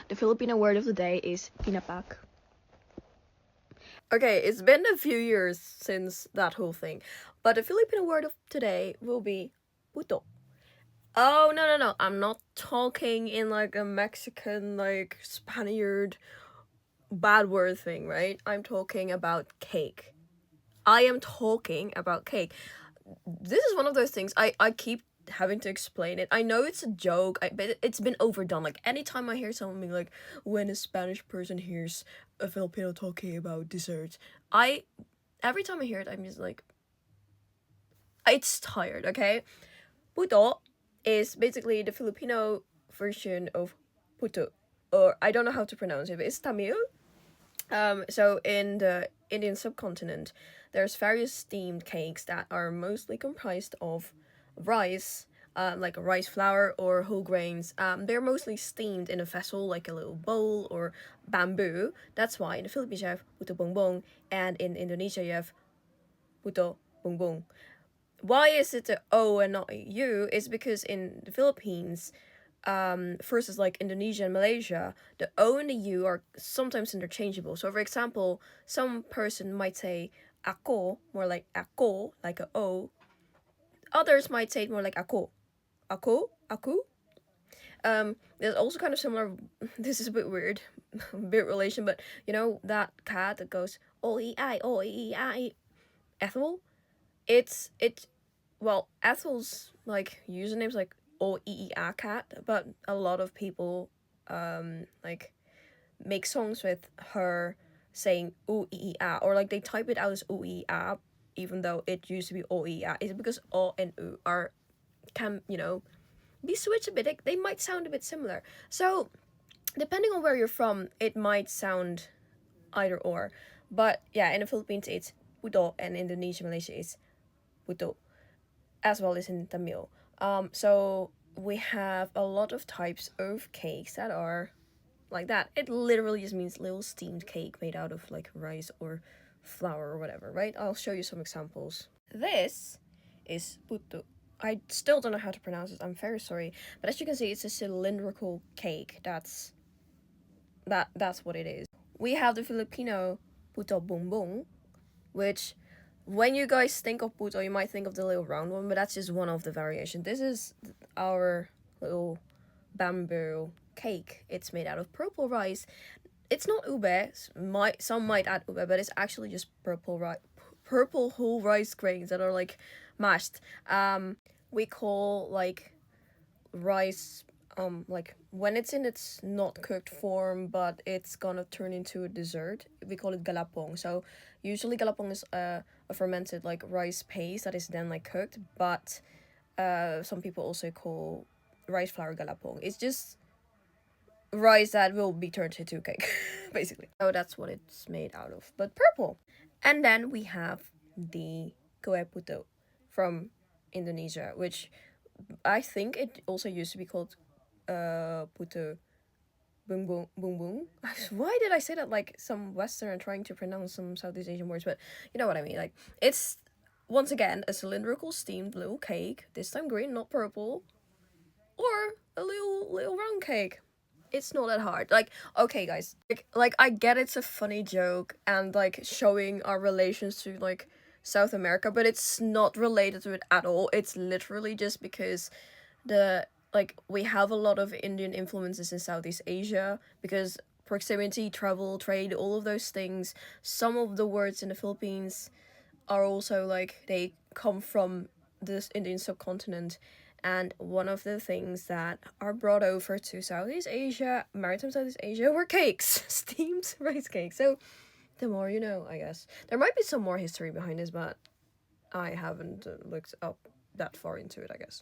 The Filipino word of the day is pinapak. Okay, it's been a few years since that whole thing, but the Filipino word of today will be puto. Oh, no. I'm not talking in like a Mexican, like Spaniard bad word thing, right? I'm talking about cake. I am talking about cake. This is one of those things I keep having to explain it. I know it's a joke, but it's been overdone. Like anytime I hear someone being like, when a Spanish person hears a Filipino talking about desserts, every time I hear it, I'm just like, it's tired. Okay, puto is basically the Filipino version of puto, or I don't know how to pronounce it, but it's Tamil. So in the Indian subcontinent, there's various steamed cakes that are mostly comprised of rice, like rice flour or whole grains. They're mostly steamed in a vessel, like a little bowl or bamboo. That's why in the Philippines you have puto bongbong, and in Indonesia you have puto bongbong. Why is it a O and not a U? Is because in the Philippines, versus like Indonesia and Malaysia, the O and the U are sometimes interchangeable. So, for example, some person might say ako, more like ako, like a O. Others might say it more like ako, aku. There's also kind of similar. This is a bit weird, a bit relation, but you know that cat that goes o e I, Ethel. It well, Ethel's like username's like OEEA cat, but a lot of people like make songs with her saying OEEA, or like they type it out as OEEA even though it used to be OEEA. It's because O and U are can, be switched a bit. They might sound a bit similar. So depending on where you're from, it might sound either or. But yeah, in the Philippines it's puto, and Indonesia, Malaysia it's puto, as well as in Tamil. So we have a lot of types of cakes that are like that. It literally just means little steamed cake made out of like rice or flour or whatever, right? I'll show you some examples. This is puto. I still don't know how to pronounce it. I'm very sorry, but as you can see, it's a cylindrical cake. That's what it is. We have the Filipino puto bongbong, which when you guys think of puto, you might think of the little round one, but that's just one of the variations. This is our little bamboo cake. It's made out of purple rice. It's not ube. Some might add ube, but it's actually just purple whole rice grains that are like mashed. We call like rice, like when it's in its not cooked form but it's gonna turn into a dessert, we call it galapong. So usually galapong is a fermented like rice paste that is then like cooked, but some people also call rice flour galapong. It's just rice that will be turned into cake basically. So that's what it's made out of, but purple. And then we have the kue puto from Indonesia, which I think it also used to be called puto bung. Why did I say that like some Western and trying to pronounce some Southeast Asian words? But you know what I mean. Like it's once again a cylindrical steamed little cake. This time green, not purple, or a little round cake. It's not that hard. Like okay, guys. Like I get it's a funny joke and like showing our relations to like South America, but it's not related to it at all. It's literally just because we have a lot of Indian influences in Southeast Asia because proximity, travel, trade, all of those things. Some of the words in the Philippines are also like they come from this Indian subcontinent. And one of the things that are brought over to Southeast Asia, maritime Southeast Asia, were cakes, steamed rice cakes. So the more you know, I guess. There might be some more history behind this, but I haven't looked up that far into it, I guess.